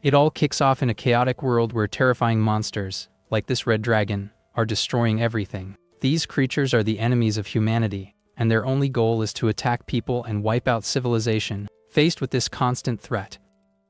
It all kicks off in a chaotic world where terrifying monsters, like this red dragon, are destroying everything. These creatures are the enemies of humanity, and their only goal is to attack people and wipe out civilization. Faced with this constant threat,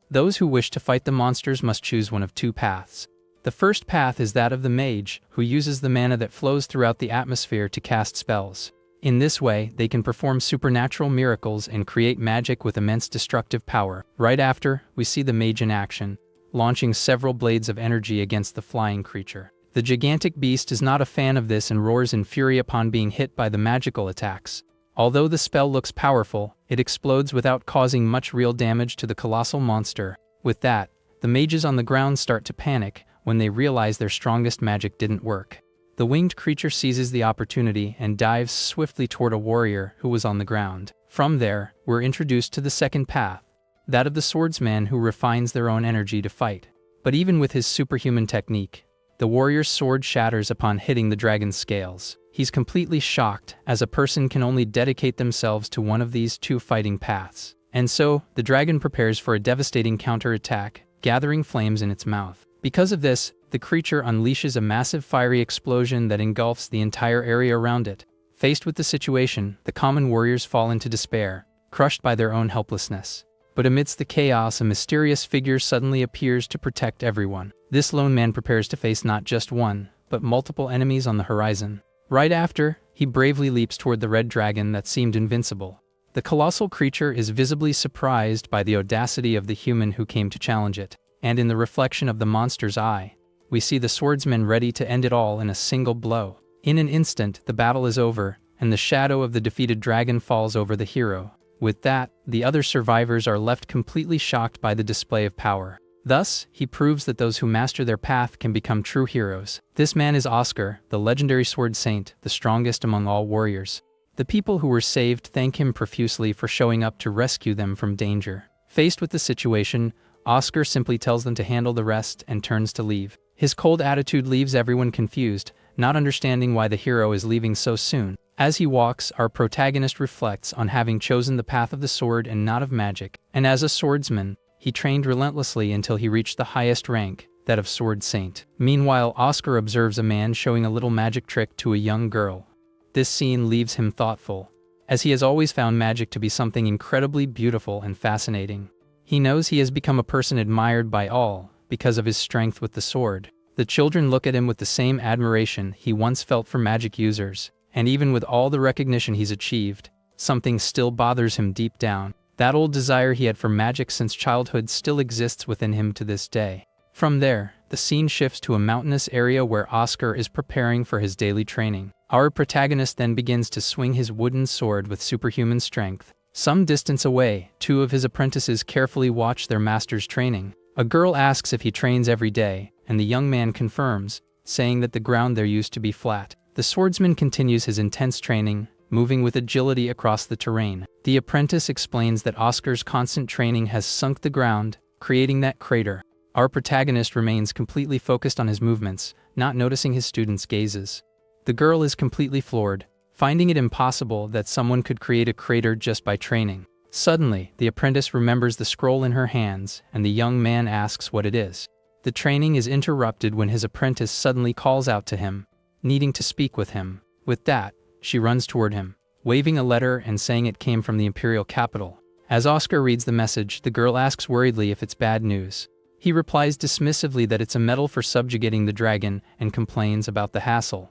those who wish to fight the monsters must choose one of two paths. The first path is that of the mage, who uses the mana that flows throughout the atmosphere to cast spells. In this way, they can perform supernatural miracles and create magic with immense destructive power. Right after, we see the mage in action, launching several blades of energy against the flying creature. The gigantic beast is not a fan of this and roars in fury upon being hit by the magical attacks. Although the spell looks powerful, it explodes without causing much real damage to the colossal monster. With that, the mages on the ground start to panic when they realize their strongest magic didn't work. The winged creature seizes the opportunity and dives swiftly toward a warrior who was on the ground. From there, we're introduced to the second path, that of the swordsman who refines their own energy to fight. But even with his superhuman technique, the warrior's sword shatters upon hitting the dragon's scales. He's completely shocked, as a person can only dedicate themselves to one of these two fighting paths. And so, the dragon prepares for a devastating counterattack, gathering flames in its mouth. Because of this, the creature unleashes a massive fiery explosion that engulfs the entire area around it. Faced with the situation, the common warriors fall into despair, crushed by their own helplessness. But amidst the chaos, a mysterious figure suddenly appears to protect everyone. This lone man prepares to face not just one, but multiple enemies on the horizon. Right after, he bravely leaps toward the red dragon that seemed invincible. The colossal creature is visibly surprised by the audacity of the human who came to challenge it. And in the reflection of the monster's eye, we see the swordsman ready to end it all in a single blow. In an instant, the battle is over, and the shadow of the defeated dragon falls over the hero. With that, the other survivors are left completely shocked by the display of power. Thus, he proves that those who master their path can become true heroes. This man is Oscar, the legendary sword saint, the strongest among all warriors. The people who were saved thank him profusely for showing up to rescue them from danger. Faced with the situation, Oscar simply tells them to handle the rest and turns to leave. His cold attitude leaves everyone confused, not understanding why the hero is leaving so soon. As he walks, our protagonist reflects on having chosen the path of the sword and not of magic. And as a swordsman, he trained relentlessly until he reached the highest rank, that of sword saint. Meanwhile, Oscar observes a man showing a little magic trick to a young girl. This scene leaves him thoughtful, as he has always found magic to be something incredibly beautiful and fascinating. He knows he has become a person admired by all because of his strength with the sword. The children look at him with the same admiration he once felt for magic users, and even with all the recognition he's achieved, something still bothers him deep down. That old desire he had for magic since childhood still exists within him to this day. From there, the scene shifts to a mountainous area where Oscar is preparing for his daily training. Our protagonist then begins to swing his wooden sword with superhuman strength. Some distance away, two of his apprentices carefully watch their master's training. A girl asks if he trains every day, and the young man confirms, saying that the ground there used to be flat. The swordsman continues his intense training, moving with agility across the terrain. The apprentice explains that Oscar's constant training has sunk the ground, creating that crater. Our protagonist remains completely focused on his movements, not noticing his students' gazes. The girl is completely floored, finding it impossible that someone could create a crater just by training. Suddenly, the apprentice remembers the scroll in her hands, and the young man asks what it is. The training is interrupted when his apprentice suddenly calls out to him, needing to speak with him. With that, she runs toward him, waving a letter and saying it came from the imperial capital. As Oscar reads the message, the girl asks worriedly if it's bad news. He replies dismissively that it's a medal for subjugating the dragon and complains about the hassle.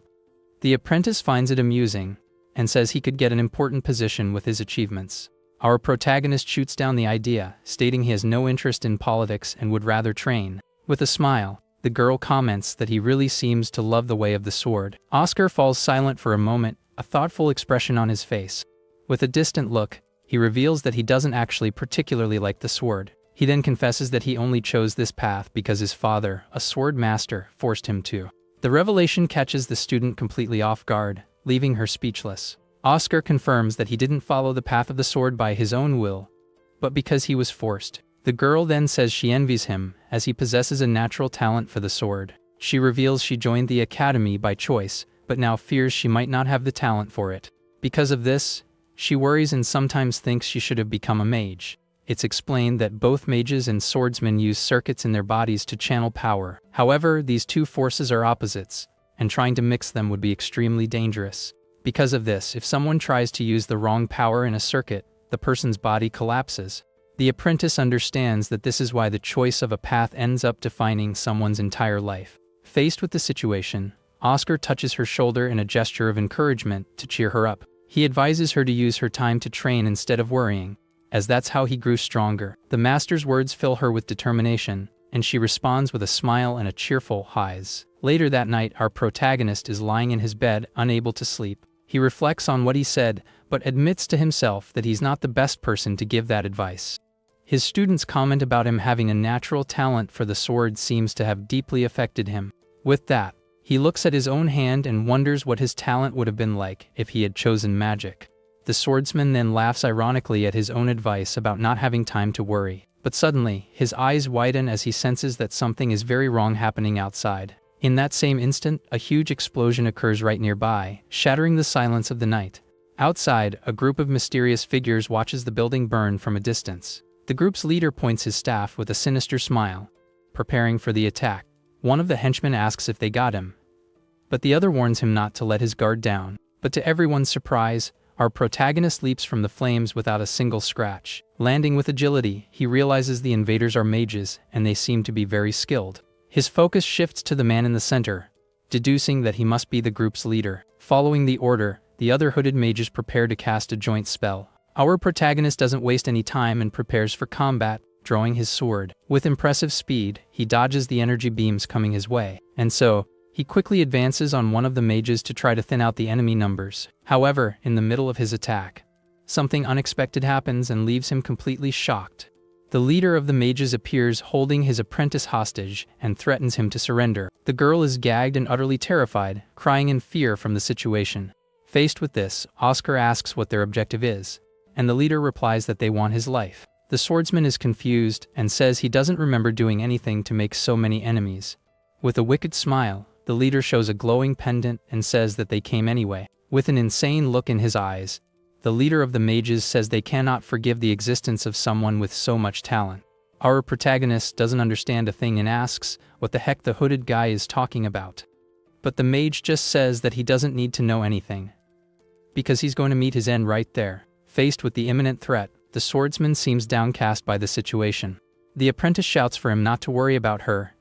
The apprentice finds it amusing and says he could get an important position with his achievements. Our protagonist shoots down the idea, stating he has no interest in politics and would rather train. With a smile, the girl comments that he really seems to love the way of the sword. Oscar falls silent for a moment, a thoughtful expression on his face. With a distant look, he reveals that he doesn't actually particularly like the sword. He then confesses that he only chose this path because his father, a sword master, forced him to. The revelation catches the student completely off guard, leaving her speechless. Oscar confirms that he didn't follow the path of the sword by his own will, but because he was forced. The girl then says she envies him, as he possesses a natural talent for the sword. She reveals she joined the academy by choice, but now fears she might not have the talent for it. Because of this, she worries and sometimes thinks she should have become a mage. it's explained that both mages and swordsmen use circuits in their bodies to channel power. However, these two forces are opposites, and trying to mix them would be extremely dangerous. Because of this, if someone tries to use the wrong power in a circuit, the person's body collapses. The apprentice understands that this is why the choice of a path ends up defining someone's entire life. Faced with the situation, Oscar touches her shoulder in a gesture of encouragement to cheer her up. He advises her to use her time to train instead of worrying, as that's how he grew stronger. The master's words fill her with determination, and she responds with a smile and a cheerful highs. Later that night, our protagonist is lying in his bed, unable to sleep. He reflects on what he said, but admits to himself that he's not the best person to give that advice. His students' comment about him having a natural talent for the sword seems to have deeply affected him. With that, he looks at his own hand and wonders what his talent would have been like if he had chosen magic. The swordsman then laughs ironically at his own advice about not having time to worry. But suddenly, his eyes widen as he senses that something is very wrong happening outside. In that same instant, a huge explosion occurs right nearby, shattering the silence of the night. Outside, a group of mysterious figures watches the building burn from a distance. The group's leader points his staff with a sinister smile, preparing for the attack. One of the henchmen asks if they got him, but the other warns him not to let his guard down. But to everyone's surprise, our protagonist leaps from the flames without a single scratch. Landing with agility, he realizes the invaders are mages, and they seem to be very skilled. His focus shifts to the man in the center, deducing that he must be the group's leader. Following the order, the other hooded mages prepare to cast a joint spell. Our protagonist doesn't waste any time and prepares for combat, drawing his sword. With impressive speed, he dodges the energy beams coming his way, and so, he quickly advances on one of the mages to try to thin out the enemy numbers. However, in the middle of his attack, something unexpected happens and leaves him completely shocked. The leader of the mages appears holding his apprentice hostage and threatens him to surrender. The girl is gagged and utterly terrified, crying in fear from the situation. Faced with this, Oscar asks what their objective is, and the leader replies that they want his life. The swordsman is confused and says he doesn't remember doing anything to make so many enemies. With a wicked smile, the leader shows a glowing pendant and says that they came anyway. With an insane look in his eyes, the leader of the mages says they cannot forgive the existence of someone with so much talent. Our protagonist doesn't understand a thing and asks what the heck the hooded guy is talking about. But the mage just says that he doesn't need to know anything, because he's going to meet his end right there. Faced with the imminent threat, the swordsman seems downcast by the situation. The apprentice shouts for him not to worry about her,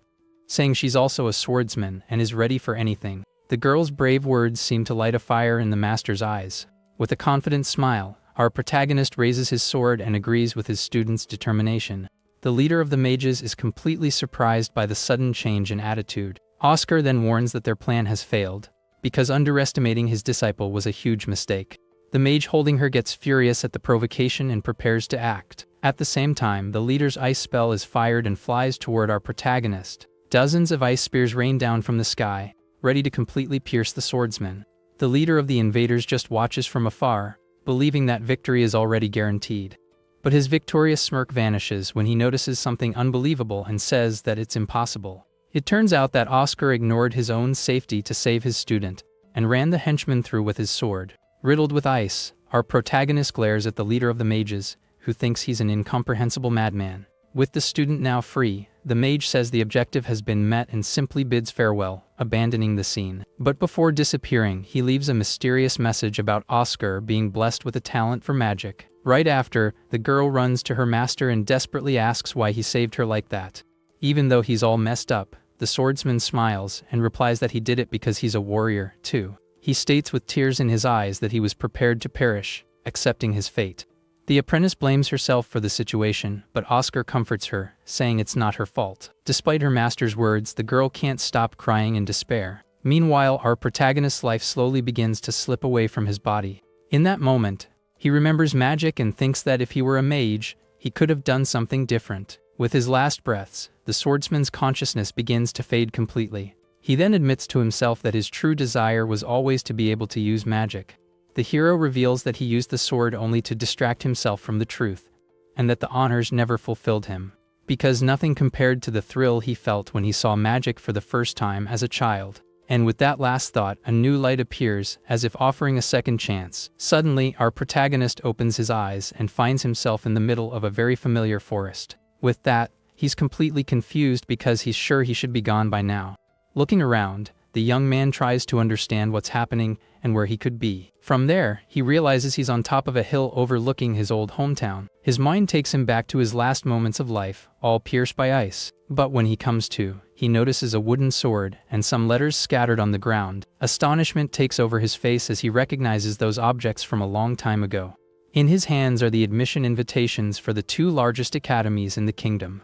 saying she's also a swordsman and is ready for anything. The girl's brave words seem to light a fire in the master's eyes. With a confident smile, our protagonist raises his sword and agrees with his student's determination. The leader of the mages is completely surprised by the sudden change in attitude. Oscar then warns that their plan has failed, because underestimating his disciple was a huge mistake. The mage holding her gets furious at the provocation and prepares to act. At the same time, the leader's ice spell is fired and flies toward our protagonist. Dozens of ice spears rain down from the sky, ready to completely pierce the swordsman. The leader of the invaders just watches from afar, believing that victory is already guaranteed. But his victorious smirk vanishes when he notices something unbelievable and says that it's impossible. It turns out that Oscar ignored his own safety to save his student, and ran the henchman through with his sword. Riddled with ice, our protagonist glares at the leader of the mages, who thinks he's an incomprehensible madman. With the student now free, the mage says the objective has been met and simply bids farewell, abandoning the scene. But before disappearing, he leaves a mysterious message about Oscar being blessed with a talent for magic. Right after, the girl runs to her master and desperately asks why he saved her like that. Even though he's all messed up, the swordsman smiles and replies that he did it because he's a warrior, too. He states with tears in his eyes that he was prepared to perish, accepting his fate. The apprentice blames herself for the situation, but Oscar comforts her, saying it's not her fault. Despite her master's words, the girl can't stop crying in despair. Meanwhile, our protagonist's life slowly begins to slip away from his body. In that moment, he remembers magic and thinks that if he were a mage, he could have done something different. With his last breaths, the swordsman's consciousness begins to fade completely. He then admits to himself that his true desire was always to be able to use magic. The hero reveals that he used the sword only to distract himself from the truth, and that the honors never fulfilled him, because nothing compared to the thrill he felt when he saw magic for the first time as a child. And with that last thought, a new light appears, as if offering a second chance. Suddenly, our protagonist opens his eyes and finds himself in the middle of a very familiar forest. With that, he's completely confused because he's sure he should be gone by now. Looking around, the young man tries to understand what's happening and where he could be. From there, he realizes he's on top of a hill overlooking his old hometown. His mind takes him back to his last moments of life, all pierced by ice. But when he comes to, he notices a wooden sword and some letters scattered on the ground. Astonishment takes over his face as he recognizes those objects from a long time ago. In his hands are the admission invitations for the 2 largest academies in the kingdom.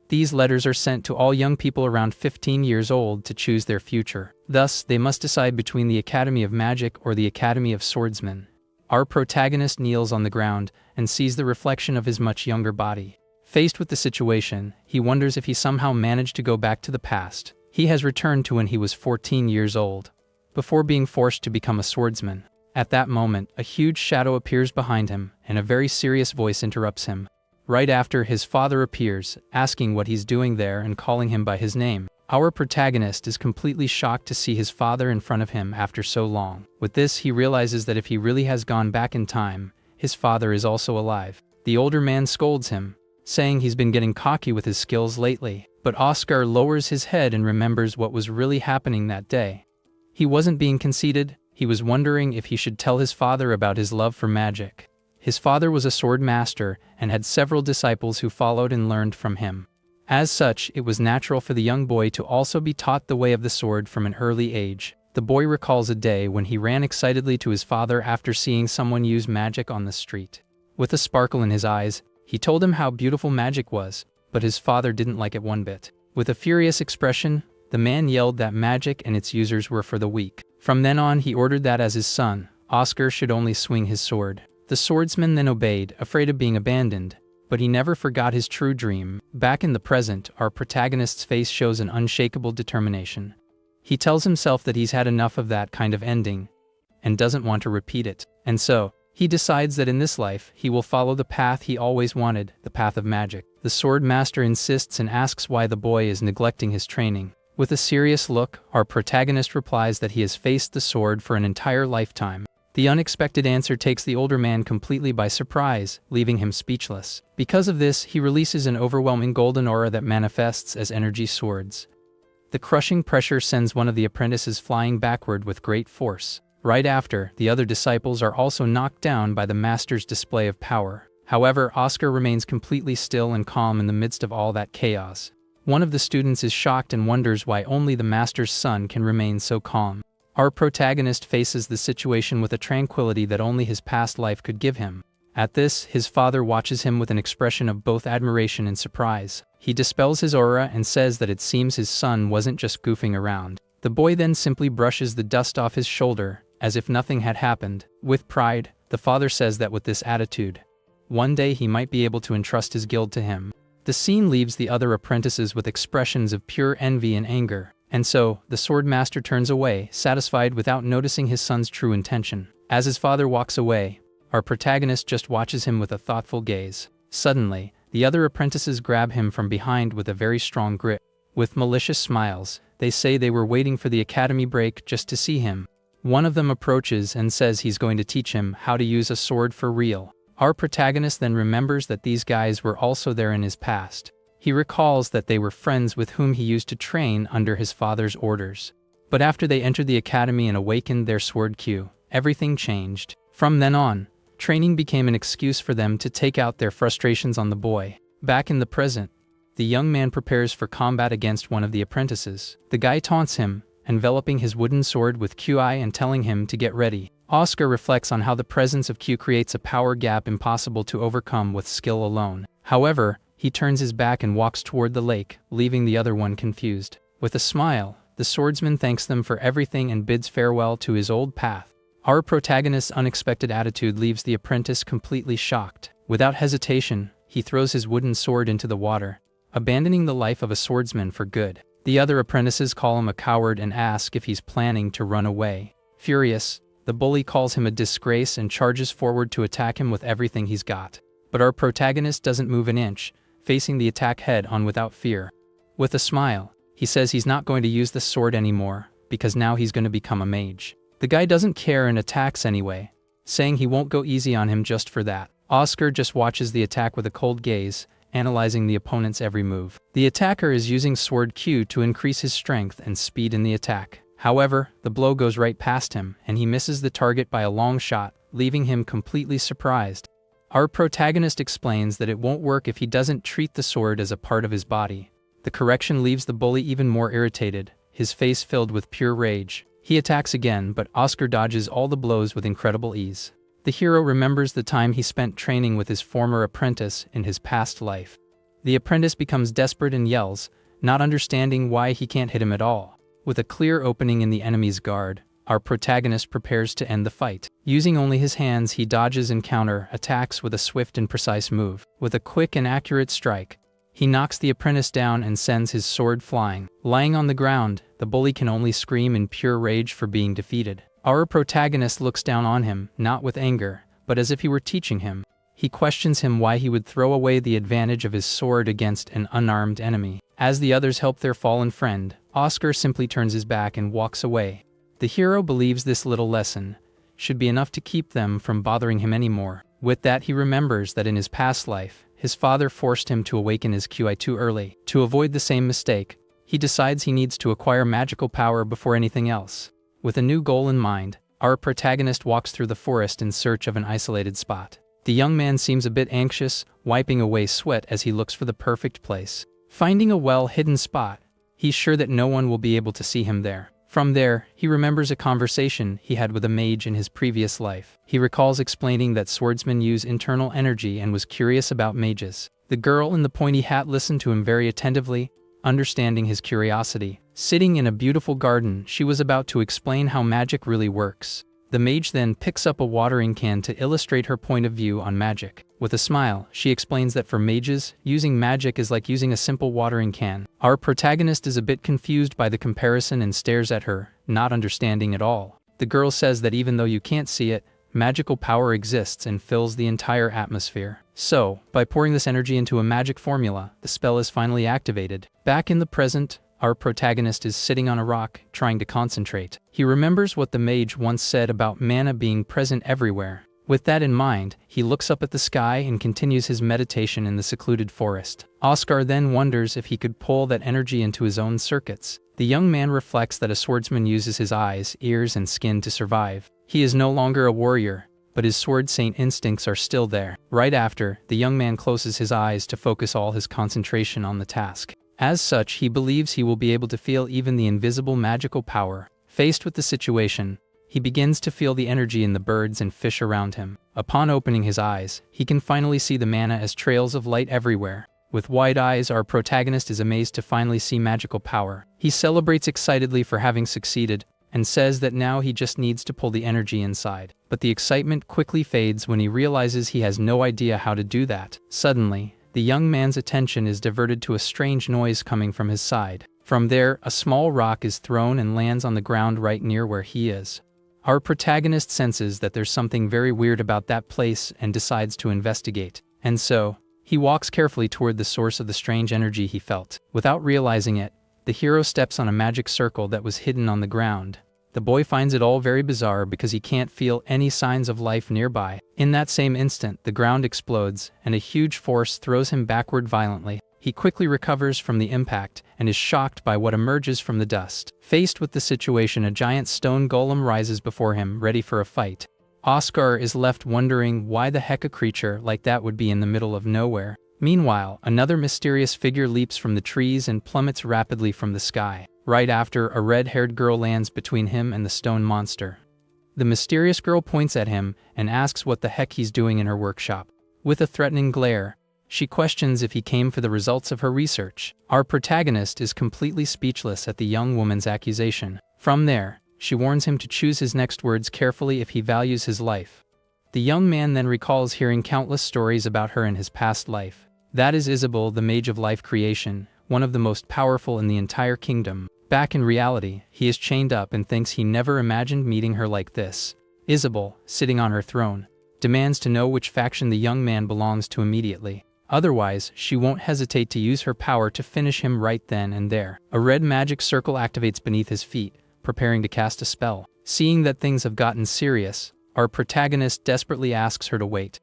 These letters are sent to all young people around 15 years old to choose their future. Thus, they must decide between the Academy of Magic or the Academy of Swordsmen. Our protagonist kneels on the ground and sees the reflection of his much younger body. Faced with the situation, he wonders if he somehow managed to go back to the past. He has returned to when he was 14 years old, before being forced to become a swordsman. At that moment, a huge shadow appears behind him, and a very serious voice interrupts him. Right after, his father appears, asking what he's doing there and calling him by his name. Our protagonist is completely shocked to see his father in front of him after so long. With this, he realizes that if he really has gone back in time, his father is also alive. The older man scolds him, saying he's been getting cocky with his skills lately. But Oscar lowers his head and remembers what was really happening that day. He wasn't being conceited, he was wondering if he should tell his father about his love for magic. His father was a sword master and had several disciples who followed and learned from him. As such, it was natural for the young boy to also be taught the way of the sword from an early age. The boy recalls a day when he ran excitedly to his father after seeing someone use magic on the street. With a sparkle in his eyes, he told him how beautiful magic was, but his father didn't like it one bit. With a furious expression, the man yelled that magic and its users were for the weak. From then on, he ordered that as his son, Oscar should only swing his sword. The swordsman then obeyed, afraid of being abandoned, but he never forgot his true dream. Back in the present, our protagonist's face shows an unshakable determination. He tells himself that he's had enough of that kind of ending, and doesn't want to repeat it. And so, he decides that in this life, he will follow the path he always wanted, the path of magic. The sword master insists and asks why the boy is neglecting his training. With a serious look, our protagonist replies that he has faced the sword for an entire lifetime. The unexpected answer takes the older man completely by surprise, leaving him speechless. Because of this, he releases an overwhelming golden aura that manifests as energy swords. The crushing pressure sends one of the apprentices flying backward with great force. Right after, the other disciples are also knocked down by the master's display of power. However, Oscar remains completely still and calm in the midst of all that chaos. One of the students is shocked and wonders why only the master's son can remain so calm. Our protagonist faces the situation with a tranquility that only his past life could give him. At this, his father watches him with an expression of both admiration and surprise. He dispels his aura and says that it seems his son wasn't just goofing around. The boy then simply brushes the dust off his shoulder, as if nothing had happened. With pride, the father says that with this attitude, one day he might be able to entrust his guild to him. The scene leaves the other apprentices with expressions of pure envy and anger. And so, the sword master turns away, satisfied without noticing his son's true intention. As his father walks away, our protagonist just watches him with a thoughtful gaze. Suddenly, the other apprentices grab him from behind with a very strong grip. With malicious smiles, they say they were waiting for the academy break just to see him. One of them approaches and says he's going to teach him how to use a sword for real. Our protagonist then remembers that these guys were also there in his past. He recalls that they were friends with whom he used to train under his father's orders. But after they entered the academy and awakened their sword Q, everything changed. From then on, training became an excuse for them to take out their frustrations on the boy. Back in the present, the young man prepares for combat against one of the apprentices. The guy taunts him, enveloping his wooden sword with QI and telling him to get ready. Oscar reflects on how the presence of Q creates a power gap impossible to overcome with skill alone. However, he turns his back and walks toward the lake, leaving the other one confused. With a smile, the swordsman thanks them for everything and bids farewell to his old path. Our protagonist's unexpected attitude leaves the apprentice completely shocked. Without hesitation, he throws his wooden sword into the water, abandoning the life of a swordsman for good. The other apprentices call him a coward and ask if he's planning to run away. Furious, the bully calls him a disgrace and charges forward to attack him with everything he's got. But our protagonist doesn't move an inch, facing the attack head on without fear. With a smile, he says he's not going to use the sword anymore, because now he's going to become a mage. The guy doesn't care and attacks anyway, saying he won't go easy on him just for that. Oscar just watches the attack with a cold gaze, analyzing the opponent's every move. The attacker is using sword Q to increase his strength and speed in the attack. However, the blow goes right past him, and he misses the target by a long shot, leaving him completely surprised. Our protagonist explains that it won't work if he doesn't treat the sword as a part of his body. The correction leaves the bully even more irritated, his face filled with pure rage. He attacks again, but Oscar dodges all the blows with incredible ease. The hero remembers the time he spent training with his former apprentice in his past life. The apprentice becomes desperate and yells, not understanding why he can't hit him at all. With a clear opening in the enemy's guard, our protagonist prepares to end the fight. Using only his hands, he dodges and counter-attacks with a swift and precise move. With a quick and accurate strike, he knocks the apprentice down and sends his sword flying. Lying on the ground, the bully can only scream in pure rage for being defeated. Our protagonist looks down on him, not with anger, but as if he were teaching him. He questions him why he would throw away the advantage of his sword against an unarmed enemy. As the others help their fallen friend, Oscar simply turns his back and walks away. The hero believes this little lesson should be enough to keep them from bothering him anymore. With that, he remembers that in his past life, his father forced him to awaken his QI too early. To avoid the same mistake, he decides he needs to acquire magical power before anything else. With a new goal in mind, our protagonist walks through the forest in search of an isolated spot. The young man seems a bit anxious, wiping away sweat as he looks for the perfect place. Finding a well-hidden spot, he's sure that no one will be able to see him there. From there, he remembers a conversation he had with a mage in his previous life. He recalls explaining that swordsmen use internal energy and was curious about mages. The girl in the pointy hat listened to him very attentively, understanding his curiosity. Sitting in a beautiful garden, she was about to explain how magic really works. The mage then picks up a watering can to illustrate her point of view on magic. With a smile, she explains that for mages, using magic is like using a simple watering can. Our protagonist is a bit confused by the comparison and stares at her, not understanding at all. The girl says that even though you can't see it, magical power exists and fills the entire atmosphere. So, by pouring this energy into a magic formula, the spell is finally activated. Back in the present, our protagonist is sitting on a rock, trying to concentrate. He remembers what the mage once said about mana being present everywhere. With that in mind, he looks up at the sky and continues his meditation in the secluded forest. Oscar then wonders if he could pull that energy into his own circuits. The young man reflects that a swordsman uses his eyes, ears, and skin to survive. He is no longer a warrior, but his sword saint instincts are still there. Right after, the young man closes his eyes to focus all his concentration on the task. As such, he believes he will be able to feel even the invisible magical power. Faced with the situation, he begins to feel the energy in the birds and fish around him. Upon opening his eyes, he can finally see the mana as trails of light everywhere. With wide eyes, our protagonist is amazed to finally see magical power. He celebrates excitedly for having succeeded, and says that now he just needs to pull the energy inside. But the excitement quickly fades when he realizes he has no idea how to do that. Suddenly, the young man's attention is diverted to a strange noise coming from his side. From there, a small rock is thrown and lands on the ground right near where he is. Our protagonist senses that there's something very weird about that place and decides to investigate. And so, he walks carefully toward the source of the strange energy he felt. Without realizing it, the hero steps on a magic circle that was hidden on the ground. The boy finds it all very bizarre because he can't feel any signs of life nearby. In that same instant, the ground explodes, and a huge force throws him backward violently. He quickly recovers from the impact and is shocked by what emerges from the dust. Faced with the situation, a giant stone golem rises before him, ready for a fight. Oscar is left wondering why the heck a creature like that would be in the middle of nowhere. Meanwhile, another mysterious figure leaps from the trees and plummets rapidly from the sky. Right after, a red-haired girl lands between him and the stone monster. The mysterious girl points at him and asks what the heck he's doing in her workshop. With a threatening glare, she questions if he came for the results of her research. Our protagonist is completely speechless at the young woman's accusation. From there, she warns him to choose his next words carefully if he values his life. The young man then recalls hearing countless stories about her in his past life. That is Isabel, the Mage of Life Creation, one of the most powerful in the entire kingdom. Back in reality, he is chained up and thinks he never imagined meeting her like this. Isabel, sitting on her throne, demands to know which faction the young man belongs to immediately. Otherwise, she won't hesitate to use her power to finish him right then and there. A red magic circle activates beneath his feet, preparing to cast a spell. Seeing that things have gotten serious, our protagonist desperately asks her to wait.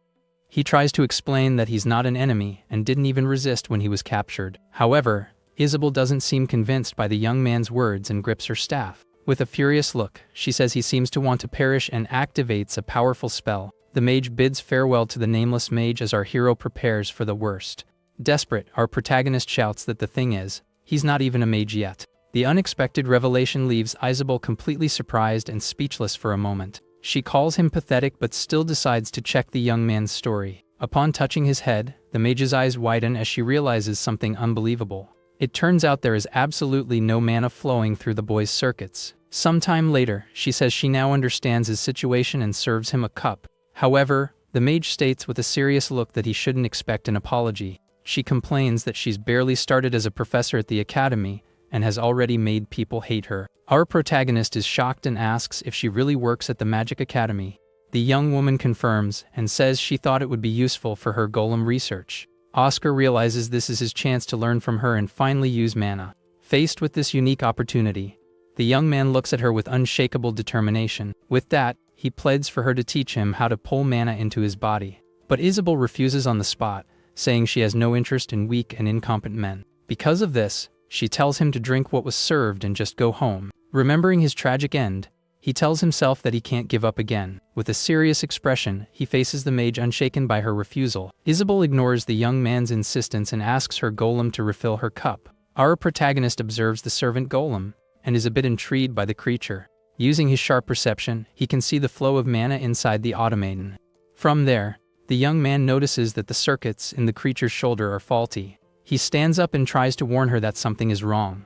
He tries to explain that he's not an enemy and didn't even resist when he was captured. However, Isabel doesn't seem convinced by the young man's words and grips her staff. With a furious look, she says he seems to want to perish and activates a powerful spell. The mage bids farewell to the nameless mage as our hero prepares for the worst. Desperate, our protagonist shouts that the thing is, he's not even a mage yet. The unexpected revelation leaves Isabel completely surprised and speechless for a moment. She calls him pathetic but still decides to check the young man's story. Upon touching his head, the mage's eyes widen as she realizes something unbelievable. It turns out there is absolutely no mana flowing through the boy's circuits. Sometime later, she says she now understands his situation and serves him a cup. However, the mage states with a serious look that he shouldn't expect an apology. She complains that she's barely started as a professor at the academy and has already made people hate her. Our protagonist is shocked and asks if she really works at the Magic Academy. The young woman confirms and says she thought it would be useful for her golem research. Oscar realizes this is his chance to learn from her and finally use mana. Faced with this unique opportunity, the young man looks at her with unshakable determination. With that, he pleads for her to teach him how to pull mana into his body. But Isabel refuses on the spot, saying she has no interest in weak and incompetent men. Because of this, she tells him to drink what was served and just go home. Remembering his tragic end, he tells himself that he can't give up again. With a serious expression, he faces the mage unshaken by her refusal. Isabel ignores the young man's insistence and asks her golem to refill her cup. Our protagonist observes the servant golem and is a bit intrigued by the creature. Using his sharp perception, he can see the flow of mana inside the automaton. From there, the young man notices that the circuits in the creature's shoulder are faulty. He stands up and tries to warn her that something is wrong.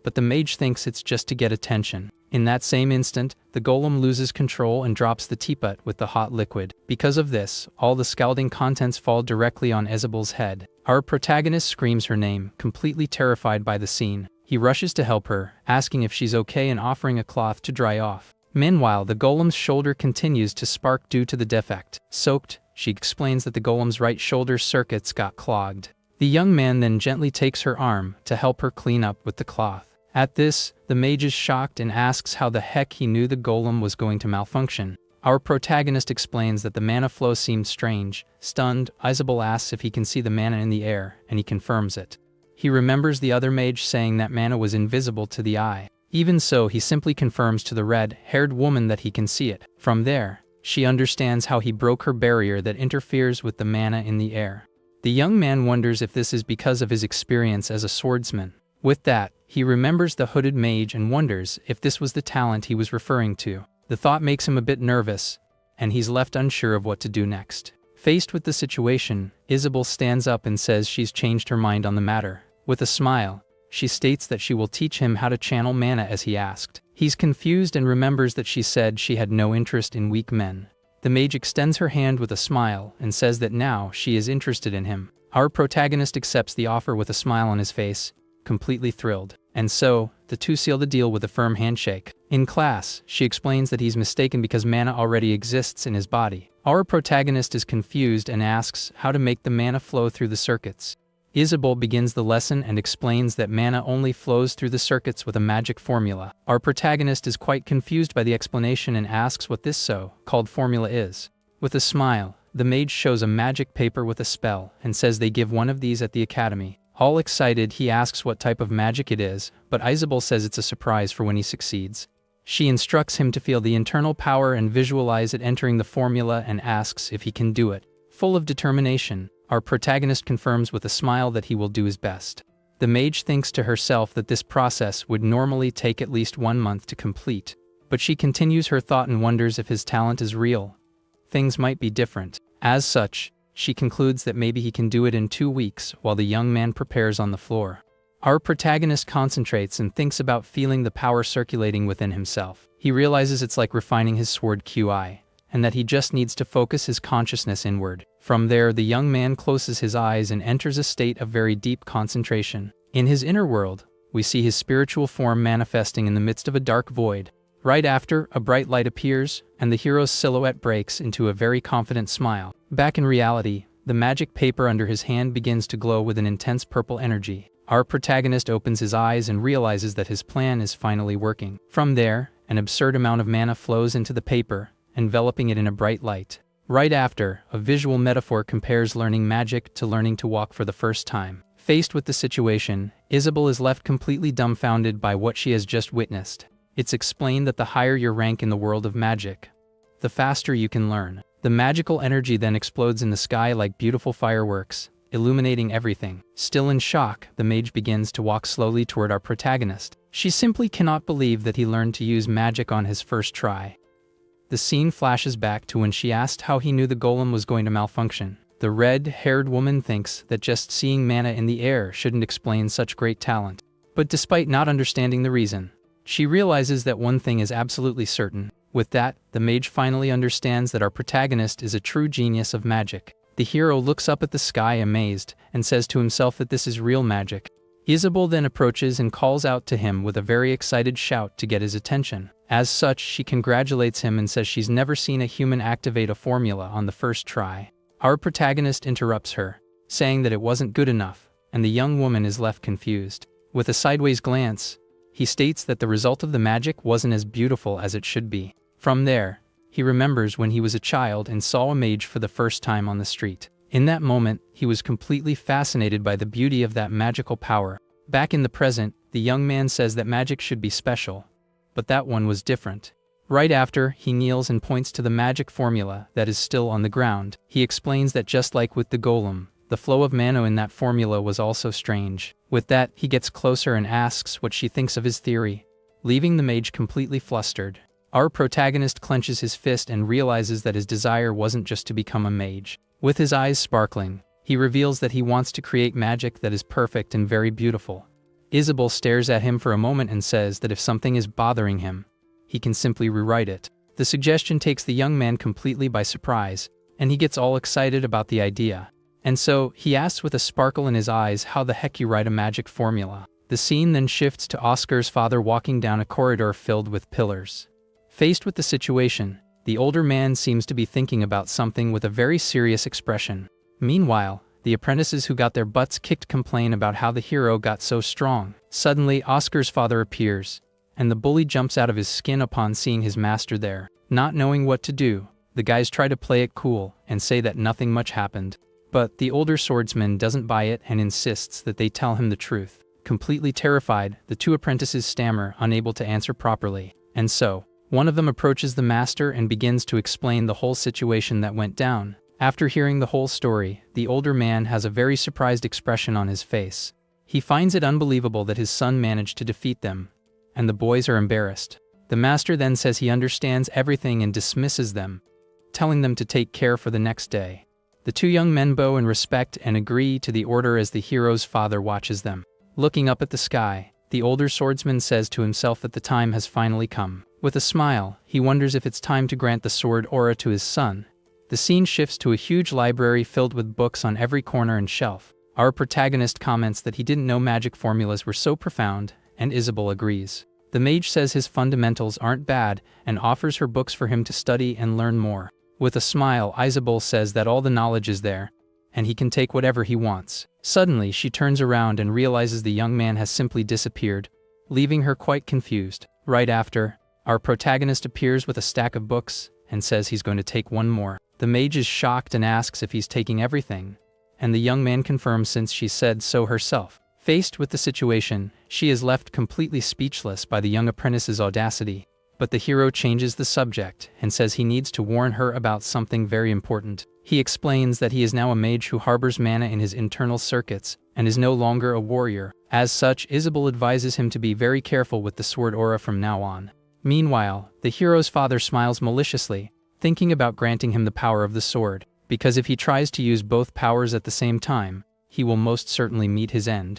But the mage thinks it's just to get attention. In that same instant, the golem loses control and drops the teapot with the hot liquid. Because of this, all the scalding contents fall directly on Isabel's head. Our protagonist screams her name, completely terrified by the scene. He rushes to help her, asking if she's okay and offering a cloth to dry off. Meanwhile, the golem's shoulder continues to spark due to the defect. Soaked, she explains that the golem's right shoulder circuits got clogged. The young man then gently takes her arm to help her clean up with the cloth. At this, the mage is shocked and asks how the heck he knew the golem was going to malfunction. Our protagonist explains that the mana flow seemed strange. Stunned, Isabel asks if he can see the mana in the air, and he confirms it. He remembers the other mage saying that mana was invisible to the eye. Even so, he simply confirms to the red-haired woman that he can see it. From there, she understands how he broke her barrier that interferes with the mana in the air. The young man wonders if this is because of his experience as a swordsman. With that, he remembers the hooded mage and wonders if this was the talent he was referring to. The thought makes him a bit nervous, and he's left unsure of what to do next. Faced with the situation, Isabel stands up and says she's changed her mind on the matter. With a smile, she states that she will teach him how to channel mana as he asked. He's confused and remembers that she said she had no interest in weak men. The mage extends her hand with a smile and says that now she is interested in him. Our protagonist accepts the offer with a smile on his face, completely thrilled. And so, the two seal the deal with a firm handshake. In class, she explains that he's mistaken because mana already exists in his body. Our protagonist is confused and asks how to make the mana flow through the circuits. Isabel begins the lesson and explains that mana only flows through the circuits with a magic formula. Our protagonist is quite confused by the explanation and asks what this so-called formula is. With a smile, the mage shows a magic paper with a spell and says they give one of these at the academy. All excited, he asks what type of magic it is, but Isabel says it's a surprise for when he succeeds. She instructs him to feel the internal power and visualize it entering the formula and asks if he can do it. Full of determination, our protagonist confirms with a smile that he will do his best. The mage thinks to herself that this process would normally take at least 1 month to complete, but she continues her thought and wonders if his talent is real. Things might be different. As such, she concludes that maybe he can do it in 2 weeks while the young man prepares on the floor. Our protagonist concentrates and thinks about feeling the power circulating within himself. He realizes it's like refining his sword QI, and that he just needs to focus his consciousness inward. From there, the young man closes his eyes and enters a state of very deep concentration. In his inner world, we see his spiritual form manifesting in the midst of a dark void. Right after, a bright light appears, and the hero's silhouette breaks into a very confident smile. Back in reality, the magic paper under his hand begins to glow with an intense purple energy. Our protagonist opens his eyes and realizes that his plan is finally working. From there, an absurd amount of mana flows into the paper, enveloping it in a bright light. Right after, a visual metaphor compares learning magic to learning to walk for the first time. Faced with the situation, Isabel is left completely dumbfounded by what she has just witnessed. It's explained that the higher your rank in the world of magic, the faster you can learn. The magical energy then explodes in the sky like beautiful fireworks, illuminating everything. Still in shock, the mage begins to walk slowly toward our protagonist. She simply cannot believe that he learned to use magic on his first try. The scene flashes back to when she asked how he knew the golem was going to malfunction. The red-haired woman thinks that just seeing mana in the air shouldn't explain such great talent. But despite not understanding the reason, she realizes that one thing is absolutely certain. With that, the mage finally understands that our protagonist is a true genius of magic. The hero looks up at the sky amazed and says to himself that this is real magic. Isabel then approaches and calls out to him with a very excited shout to get his attention. As such, she congratulates him and says she's never seen a human activate a formula on the first try. Our protagonist interrupts her, saying that it wasn't good enough, and the young woman is left confused. With a sideways glance, he states that the result of the magic wasn't as beautiful as it should be. From there, he remembers when he was a child and saw a mage for the first time on the street. In that moment, he was completely fascinated by the beauty of that magical power. Back in the present, the young man says that magic should be special, but that one was different. Right after, he kneels and points to the magic formula that is still on the ground. He explains that just like with the golem, the flow of mana in that formula was also strange. With that, he gets closer and asks what she thinks of his theory, leaving the mage completely flustered. Our protagonist clenches his fist and realizes that his desire wasn't just to become a mage. With his eyes sparkling, he reveals that he wants to create magic that is perfect and very beautiful. Isabel stares at him for a moment and says that if something is bothering him, he can simply rewrite it. The suggestion takes the young man completely by surprise, and he gets all excited about the idea. And so, he asks with a sparkle in his eyes how the heck you write a magic formula. The scene then shifts to Oscar's father walking down a corridor filled with pillars. Faced with the situation, the older man seems to be thinking about something with a very serious expression. Meanwhile, the apprentices who got their butts kicked complain about how the hero got so strong. Suddenly, Oscar's father appears, and the bully jumps out of his skin upon seeing his master there. Not knowing what to do, the guys try to play it cool and say that nothing much happened. But the older swordsman doesn't buy it and insists that they tell him the truth. Completely terrified, the two apprentices stammer, unable to answer properly. And so, one of them approaches the master and begins to explain the whole situation that went down. After hearing the whole story, the older man has a very surprised expression on his face. He finds it unbelievable that his son managed to defeat them, and the boys are embarrassed. The master then says he understands everything and dismisses them, telling them to take care for the next day. The two young men bow in respect and agree to the order as the hero's father watches them. Looking up at the sky, the older swordsman says to himself that the time has finally come. With a smile, he wonders if it's time to grant the sword aura to his son. The scene shifts to a huge library filled with books on every corner and shelf. Our protagonist comments that he didn't know magic formulas were so profound, and Isabel agrees. The mage says his fundamentals aren't bad and offers her books for him to study and learn more. With a smile, Isabel says that all the knowledge is there, and he can take whatever he wants. Suddenly, she turns around and realizes the young man has simply disappeared, leaving her quite confused. Right after, our protagonist appears with a stack of books and says he's going to take one more. The mage is shocked and asks if he's taking everything, and the young man confirms since she said so herself. Faced with the situation, she is left completely speechless by the young apprentice's audacity. But the hero changes the subject and says he needs to warn her about something very important. He explains that he is now a mage who harbors mana in his internal circuits and is no longer a warrior. As such, Isabel advises him to be very careful with the sword aura from now on. Meanwhile, the hero's father smiles maliciously, thinking about granting him the power of the sword, because if he tries to use both powers at the same time, he will most certainly meet his end.